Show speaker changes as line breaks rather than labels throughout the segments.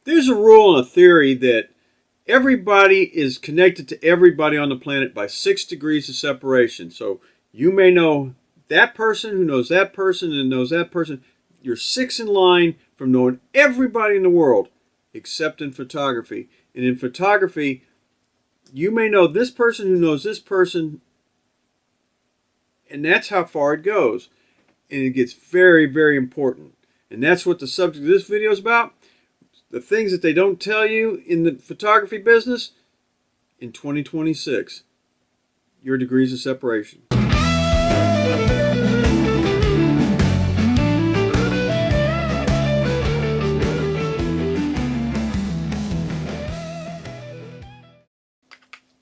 There's a rule and a theory that everybody is connected to everybody on the planet by 6 degrees of separation. So you may know that person who knows that person and knows that person. You're 6 in line from knowing everybody in the world, except in photography. And in photography, you may know this person who knows this person, and that's how far it goes. And it gets very, very important. And that's what the subject of this video is about. The things that they don't tell you in the photography business in 2026. Your degrees of separation.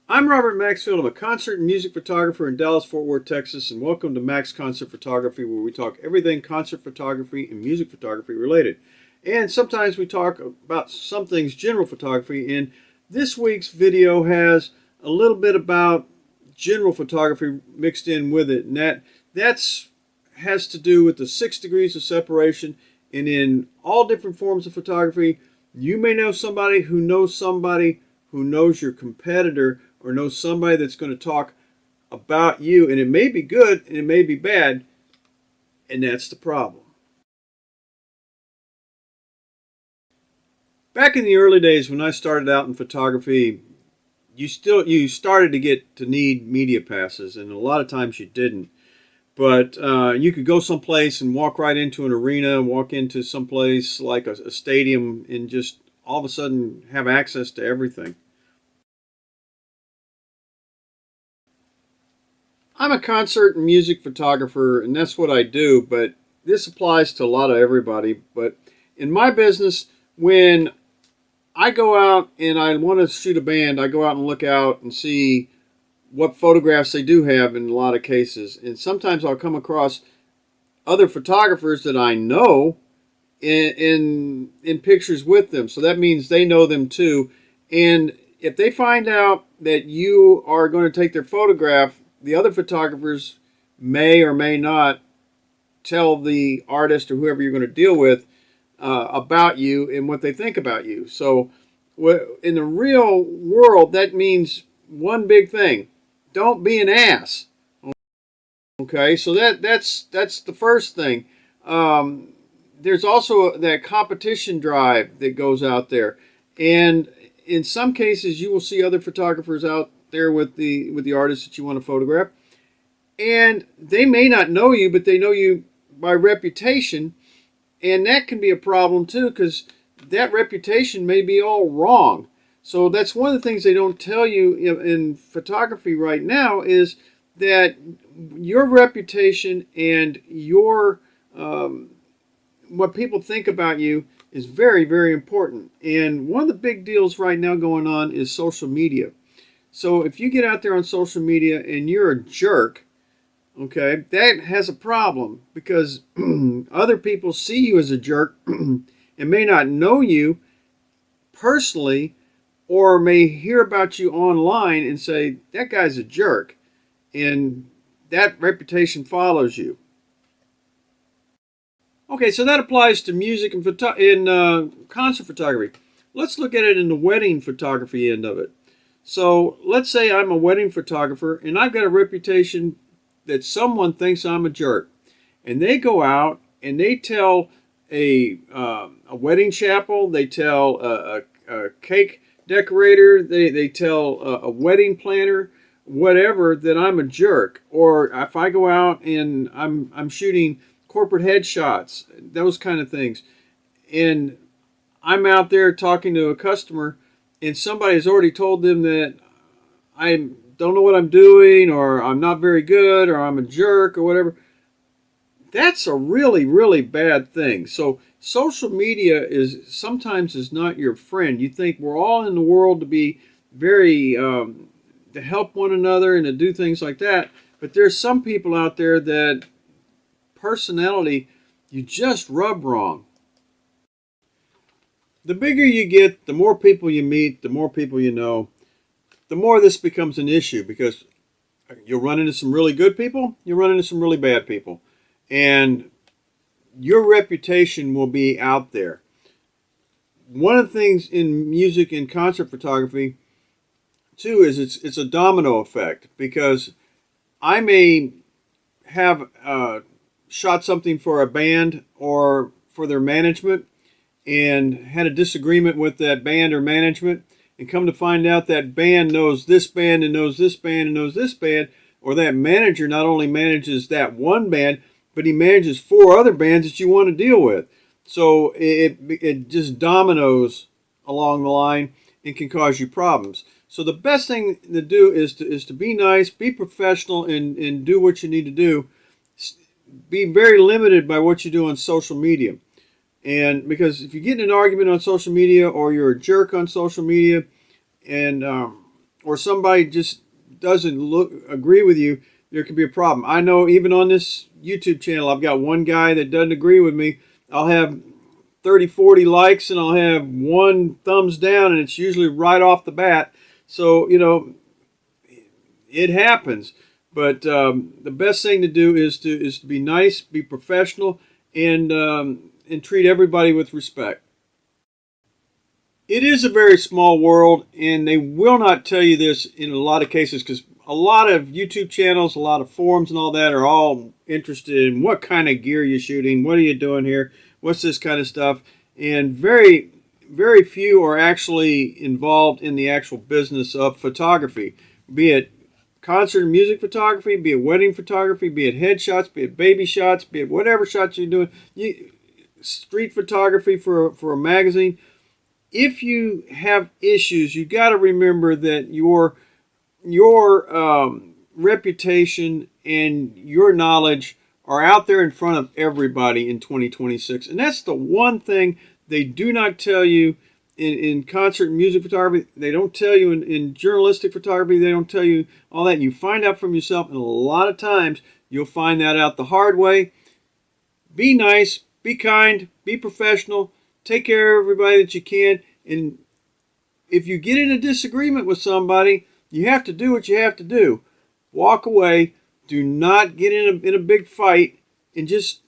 I'm Robert Maxfield. I'm a concert and music photographer in Dallas, Fort Worth, Texas, and welcome to Max Concert Photography, where we talk everything concert photography and music photography related. And sometimes we talk about some things general photography, and this week's video has a little bit about general photography mixed in with it, and that's has to do with the 6 degrees of separation. And in all different forms of photography, you may know somebody who knows your competitor, or knows somebody that's going to talk about you, and it may be good and it may be bad, and that's the problem. Back in the early days when I started out in photography, you started to get to need media passes, and a lot of times you didn't. But you could go someplace and walk right into an arena, walk into someplace like a stadium, and just all of a sudden have access to everything. I'm a concert and music photographer, and that's what I do, but this applies to a lot of everybody. But in my business, when I go out and I want to shoot a band, I go out and look out and see what photographs they do have in a lot of cases. And sometimes I'll come across other photographers that I know in pictures with them. So that means they know them too. And if they find out that you are going to take their photograph, the other photographers may or may not tell the artist or whoever you're going to deal with about you and what they think about you. So in the real world, that means one big thing: don't be an ass. Okay, so that's the first thing. There's also that competition drive that goes out there, and in some cases you will see other photographers out there with the artists that you want to photograph, and they may not know you, but they know you by reputation, and that can be a problem too, because that reputation may be all wrong. So that's one of the things they don't tell you in photography right now, is that your reputation and your what people think about you is very, very important. And one of the big deals right now going on is social media. So if you get out there on social media and you're a jerk, okay, that has a problem, because other people see you as a jerk and may not know you personally, or may hear about you online and say, that guy's a jerk, and that reputation follows you. Okay, so that applies to music and concert photography. Let's look at it in the wedding photography end of it. So let's say I'm a wedding photographer and I've got a reputation that someone thinks I'm a jerk, and they go out and they tell a wedding chapel, they tell a cake decorator, they tell a wedding planner, whatever, that I'm a jerk. Or if I go out and I'm shooting corporate headshots, those kind of things, and I'm out there talking to a customer, and somebody has already told them that I don't know what I'm doing, or I'm not very good, or I'm a jerk, or whatever, that's a really, really bad thing. So social media sometimes not your friend. You think we're all in the world to be very to help one another and to do things like that, but there's some people out there that personality you just rub wrong. The bigger you get, the more people you meet, the more people you know, the more this becomes an issue, because you'll run into some really good people, you'll run into some really bad people, and your reputation will be out there. one of the things in music and concert photography too is it's a domino effect, because I may have shot something for a band or for their management and had a disagreement with that band or management, and come to find out that band knows this band and knows this band and knows this band, or that manager not only manages that one band, but he manages 4 other bands that you want to deal with. So it just dominoes along the line and can cause you problems. So the best thing to do is to be nice, be professional, and do what you need to do. Be very limited by what you do on social media. And because if you get in an argument on social media, or you're a jerk on social media, and or somebody just doesn't agree with you, there could be a problem. I know even on this YouTube channel, I've got one guy that doesn't agree with me. I'll have 30, 40 likes, and I'll have 1 thumbs down, and it's usually right off the bat. So, it happens. But the best thing to do is to be nice, be professional, and treat everybody with respect. It is a very small world, and they will not tell you this in a lot of cases, because a lot of YouTube channels, a lot of forums and all that are all interested in what kind of gear you're shooting, what are you doing here, what's this kind of stuff, and very, very few are actually involved in the actual business of photography, be it concert and music photography, be it wedding photography, be it headshots, be it baby shots, be it whatever shots you're doing, street photography for a magazine. If you have issues, you got to remember that your reputation and your knowledge are out there in front of everybody in 2026. And that's the one thing they do not tell you in concert and music photography. They don't tell you in journalistic photography. They don't tell you all that. You find out from yourself, and a lot of times you'll find that out the hard way. Be nice, be kind, be professional, take care of everybody that you can. And if you get in a disagreement with somebody, you have to do what you have to do. Walk away. Do not get in a big fight, and just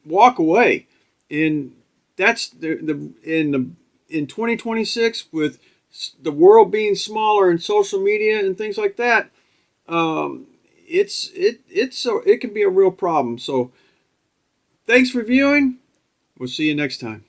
walk away. And that's in 2026, with the world being smaller and social media and things like that, it can be a real problem. So thanks for viewing. We'll see you next time.